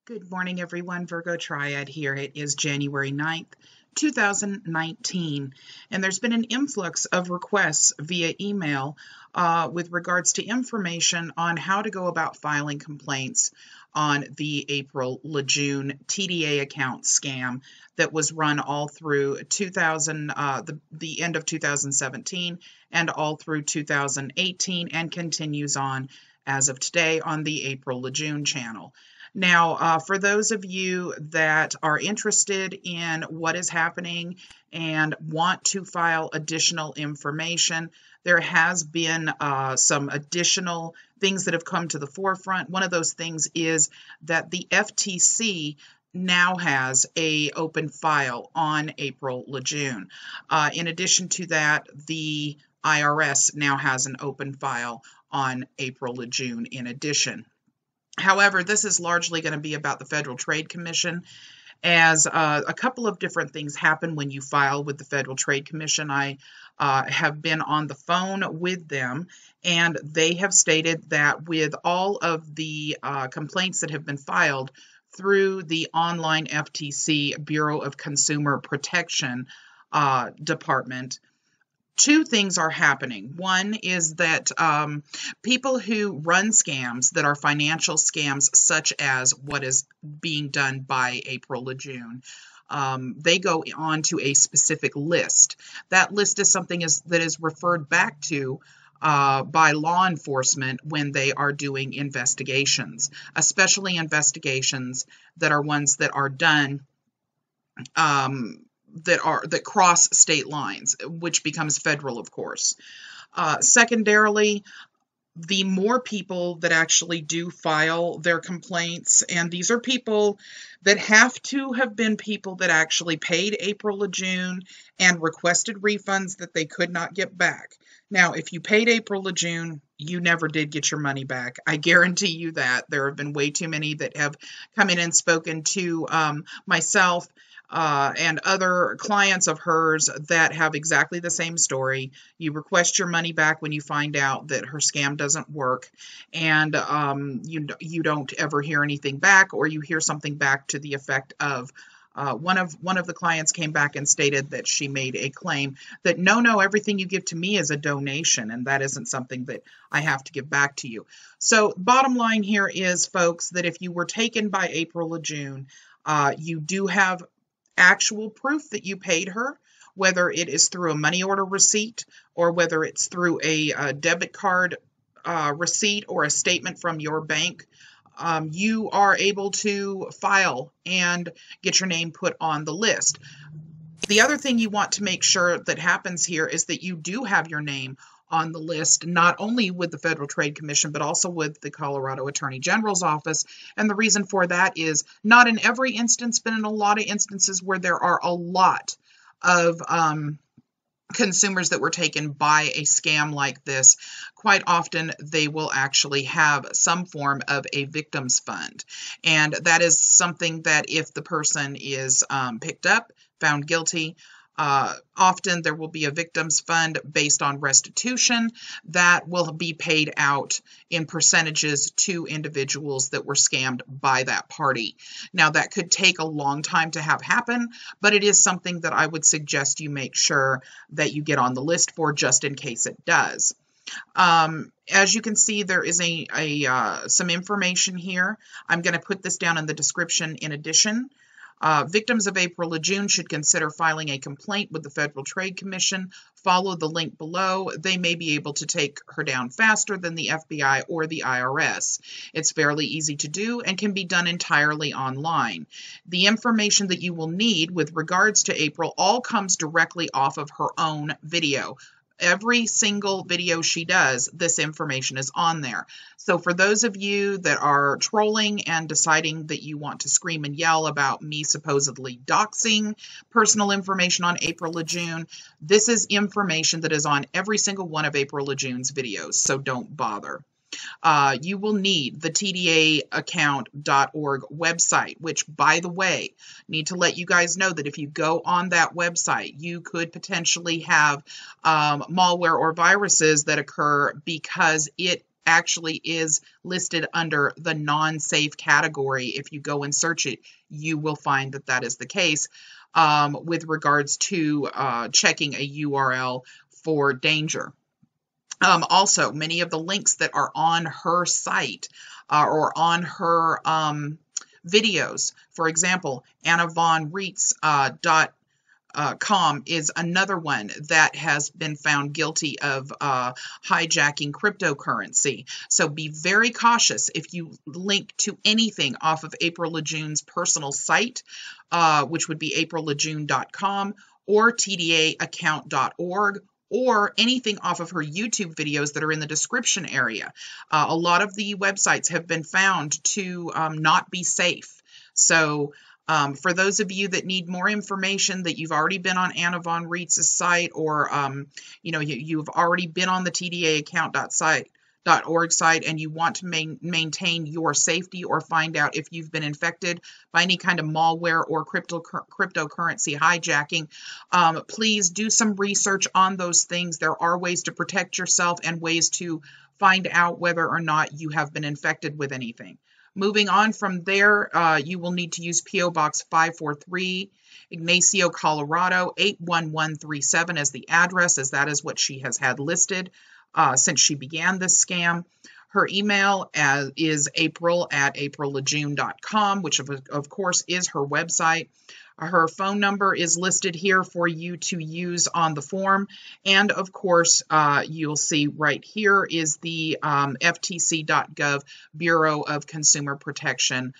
Good morning, everyone. Virgo Triad here. It is January 9th, 2019, and there's been an influx of requests via email with regards to information on how to go about filing complaints on the April LaJune TDA account scam that was run all through the end of 2017 and all through 2018 and continues on as of today on the April LaJune channel. Now, for those of you that are interested in what is happening and want to file additional information, there has been some additional things that have come to the forefront. One of those things is that the FTC now has an open file on April LaJune. In addition to that, the IRS now has an open file on April LaJune in addition. However, this is largely going to be about the Federal Trade Commission, as a couple of different things happen when you file with the Federal Trade Commission. I have been on the phone with them, and they have stated that with all of the complaints that have been filed through the online FTC Bureau of Consumer Protection department, two things are happening. One is that people who run scams that are financial scams, such as what is being done by April LaJune, they go on to a specific list. That list is something that is referred back to by law enforcement when they are doing investigations, especially investigations that are ones that are done that cross state lines, which becomes federal, of course. Secondarily, the more people that actually do file their complaints, and these are people that have to have been people that actually paid April LaJune and requested refunds that they could not get back. Now, if you paid April LaJune, you never did get your money back. I guarantee you that. There have been way too many that have come in and spoken to myself and other clients of hers that have exactly the same story. You request your money back when you find out that her scam doesn't work, and you don't ever hear anything back, or you hear something back to the effect of one of the clients came back and stated that she made a claim that no, everything you give to me is a donation, and that isn't something that I have to give back to you. So bottom line here is, folks, that if you were taken by April LaJune, you do have actual proof that you paid her, whether it is through a money order receipt or whether it's through a debit card receipt or a statement from your bank. You are able to file and get your name put on the list. The other thing you want to make sure that happens here is that you do have your name on the list, not only with the Federal Trade Commission, but also with the Colorado Attorney General's office. And the reason for that is not in every instance, but in a lot of instances where there are a lot of consumers that were taken by a scam like this, quite often they will actually have some form of a victims fund. And that is something that if the person is picked up, found guilty, often there will be a victims fund based on restitution that will be paid out in percentages to individuals that were scammed by that party. Now, that could take a long time to have happen, but it is something that I would suggest you make sure that you get on the list for, just in case it does. As you can see, there is some information here. I'm going to put this down in the description in addition. Victims of April LaJune should consider filing a complaint with the Federal Trade Commission. Follow the link below. They may be able to take her down faster than the FBI or the IRS. It's fairly easy to do and can be done entirely online. The information that you will need with regards to April all comes directly off of her own video. Every single video she does, this information is on there. So for those of you that are trolling and deciding that you want to scream and yell about me supposedly doxing personal information on April LaJune, this is information that is on every single one of April LaJune's videos, so don't bother. You will need the TDAaccount.org website, which, by the way, need to let you guys know that if you go on that website, you could potentially have malware or viruses that occur because it actually is listed under the non-safe category. If you go and search it, you will find that that is the case with regards to checking a URL for danger. Also, many of the links that are on her site or on her videos, for example, AnnaVonReitz.com is another one that has been found guilty of hijacking cryptocurrency. So be very cautious if you link to anything off of April LaJune's personal site, which would be aprillajune.com or tdaaccount.org, or anything off of her YouTube videos that are in the description area. A lot of the websites have been found to not be safe. So for those of you that need more information, that you've already been on Anna Von Rietz's site, or you've already been on the tdaaccount.org site, and you want to maintain your safety or find out if you've been infected by any kind of malware or cryptocurrency hijacking, please do some research on those things. There are ways to protect yourself and ways to find out whether or not you have been infected with anything. Moving on from there, you will need to use P.O. Box 543, Ignacio, Colorado, 81137 as the address, as that is what she has had listed since she began this scam. Her email is april@aprillajune.com, which of course is her website. Her phone number is listed here for you to use on the form. And of course, you'll see right here is the FTC.gov Bureau of Consumer Protection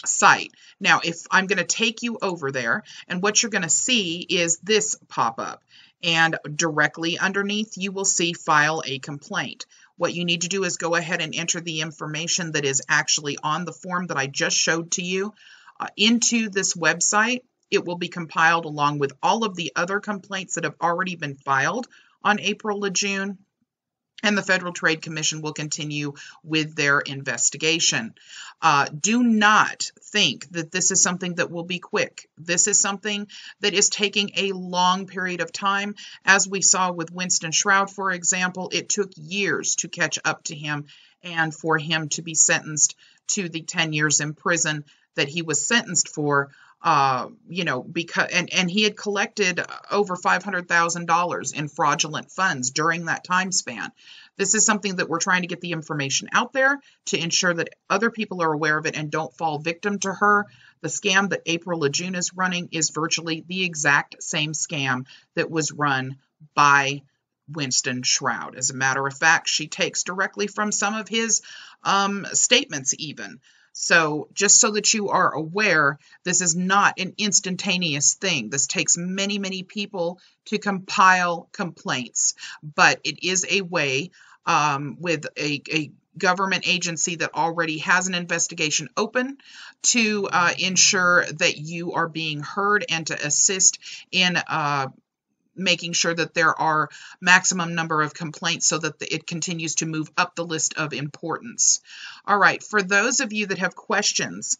site. Now, if I'm going to take you over there, and what you're going to see is this pop up. And directly underneath, you will see File a Complaint. What you need to do is go ahead and enter the information that is actually on the form that I just showed to you into this website. It will be compiled along with all of the other complaints that have already been filed on April LaJune, and the Federal Trade Commission will continue with their investigation. Do not think that this is something that will be quick. This is something that is taking a long period of time. As we saw with Winston Shroud, for example, it took years to catch up to him and for him to be sentenced to the 10 years in prison that he was sentenced for. Because he had collected over $500,000 in fraudulent funds during that time span. This is something that we're trying to get the information out there to ensure that other people are aware of it and don't fall victim to her. The scam that April LaJune is running is virtually the exact same scam that was run by Winston Shroud. As a matter of fact, she takes directly from some of his statements even. So just so that you are aware, this is not an instantaneous thing. This takes many, many people to compile complaints, but it is a way with a government agency that already has an investigation open to ensure that you are being heard and to assist in making sure that there are maximum number of complaints so that it continues to move up the list of importance. All right, for those of you that have questions,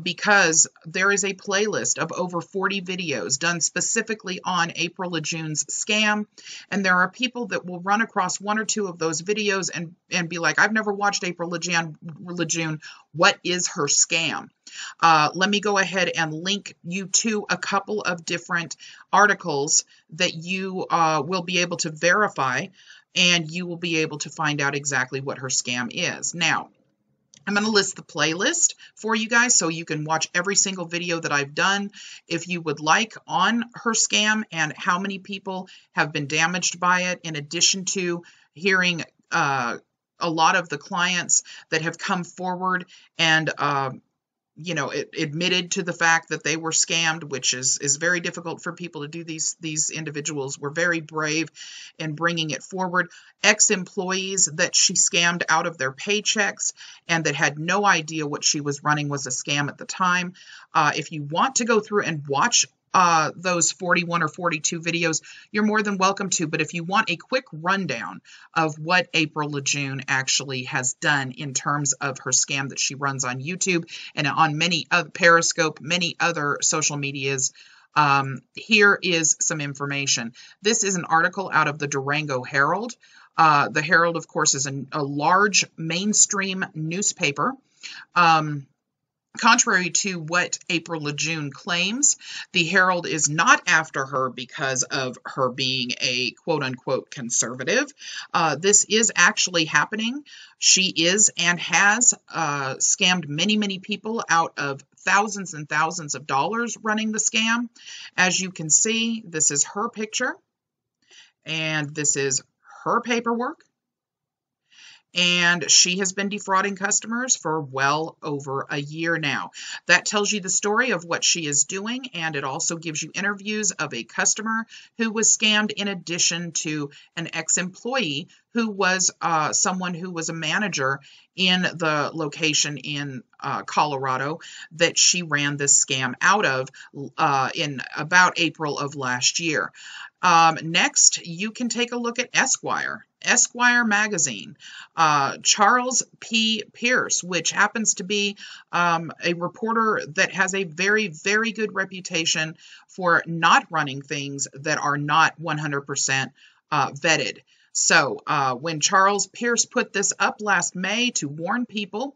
because there is a playlist of over 40 videos done specifically on April LaJune's scam, and there are people that will run across one or two of those videos and be like, I've never watched April LaJune. What is her scam? Let me go ahead and link you to a couple of different articles that you will be able to verify, and you will be able to find out exactly what her scam is. Now, I'm going to list the playlist for you guys so you can watch every single video that I've done if you would like on her scam and how many people have been damaged by it, in addition to hearing a lot of the clients that have come forward and admitted to the fact that they were scammed, which is very difficult for people to do. These individuals were very brave in bringing it forward. Ex-employees that she scammed out of their paychecks and that had no idea what she was running was a scam at the time. If you want to go through and watch those 41 or 42 videos, you're more than welcome to. But if you want a quick rundown of what April LaJune actually has done in terms of her scam that she runs on YouTube and on many other Periscope, many other social medias, here is some information. This is an article out of the Durango Herald. The Herald, of course, is a large mainstream newspaper. Contrary to what April LaJune claims, the Herald is not after her because of her being a quote-unquote conservative. This is actually happening. She is and has scammed many, many people out of thousands and thousands of dollars running the scam. As you can see, this is her picture, and this is her paperwork. And she has been defrauding customers for well over a year now. That tells you the story of what she is doing, and it also gives you interviews of a customer who was scammed, in addition to an ex-employee who was someone who was a manager in the location in Colorado that she ran this scam out of in about April of last year. Next, you can take a look at Esquire magazine. Charles P. Pierce, which happens to be a reporter that has a very, very good reputation for not running things that are not 100% vetted. So when Charles Pierce put this up last May to warn people,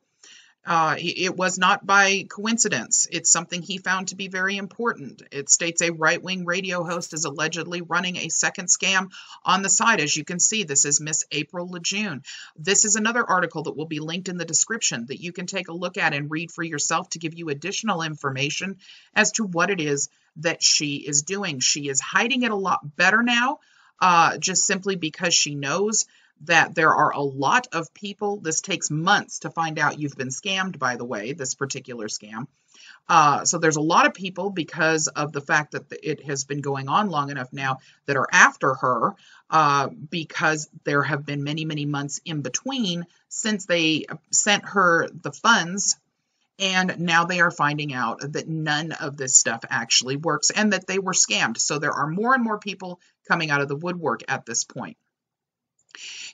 it was not by coincidence. It's something he found to be very important. It states a right-wing radio host is allegedly running a second scam on the side. As you can see, this is Miss April LaJune. This is another article that will be linked in the description that you can take a look at and read for yourself to give you additional information as to what it is that she is doing. She is hiding it a lot better now, just simply because she knows that there are a lot of people. This takes months to find out you've been scammed, by the way, this particular scam. So there's a lot of people, because of the fact that it has been going on long enough now, that are after her, because there have been many, many months in between since they sent her the funds. And now they are finding out that none of this stuff actually works and that they were scammed. So there are more and more people coming out of the woodwork at this point.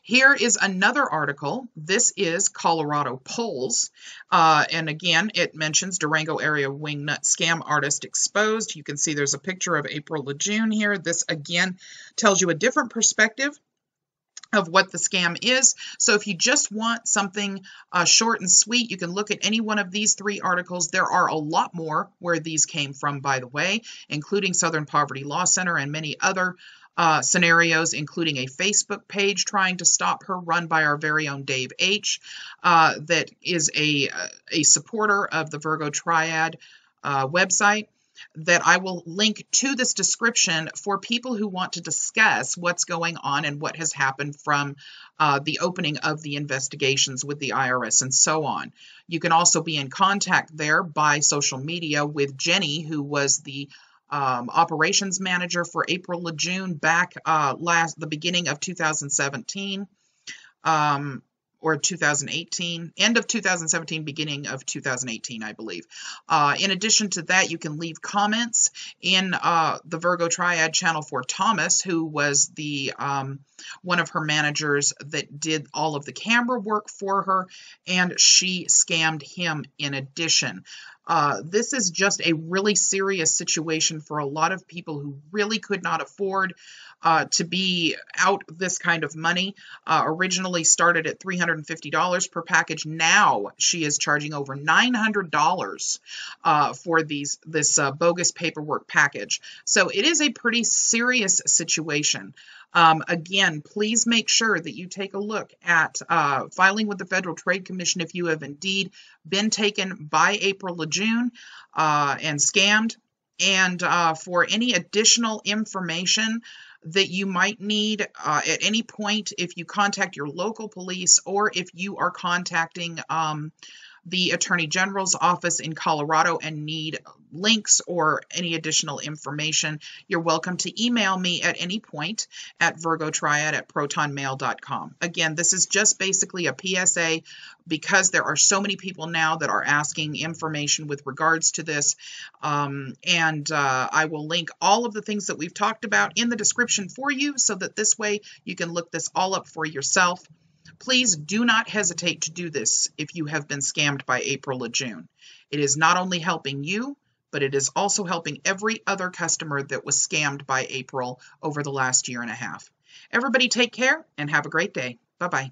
Here is another article. This is Colorado Polls. And again, it mentions Durango area wingnut scam artist exposed. You can see there's a picture of April LaJune here. This again tells you a different perspective of what the scam is. So if you just want something short and sweet, you can look at any one of these three articles. There are a lot more where these came from, by the way, including Southern Poverty Law Center and many other scenarios, including a Facebook page trying to stop her, run by our very own Dave H., that is a supporter of the Virgo Triad website, that I will link to this description for people who want to discuss what's going on and what has happened from the opening of the investigations with the IRS and so on. You can also be in contact there by social media with Jenny, who was the operations manager for April LaJune back the beginning of 2017 or 2018, end of 2017, beginning of 2018, I believe. In addition to that, you can leave comments in the Virgo Triad channel for Thomas, who was the one of her managers that did all of the camera work for her, and she scammed him in addition. This is just a really serious situation for a lot of people who really could not afford to be out this kind of money. Originally started at $350 per package. Now she is charging over $900 for this bogus paperwork package. So it is a pretty serious situation. Again, please make sure that you take a look at filing with the Federal Trade Commission if you have indeed been taken by April LaJune and scammed. And for any additional information that you might need at any point, if you contact your local police or if you are contacting the Attorney General's office in Colorado and need links or any additional information, you're welcome to email me at any point at virgotriad@protonmail.com. Again, this is just basically a PSA because there are so many people now that are asking information with regards to this. I will link all of the things that we've talked about in the description for you so that this way you can look this all up for yourself. Please do not hesitate to do this if you have been scammed by April LaJune. It is not only helping you, but it is also helping every other customer that was scammed by April over the last year and a half. Everybody take care and have a great day. Bye-bye.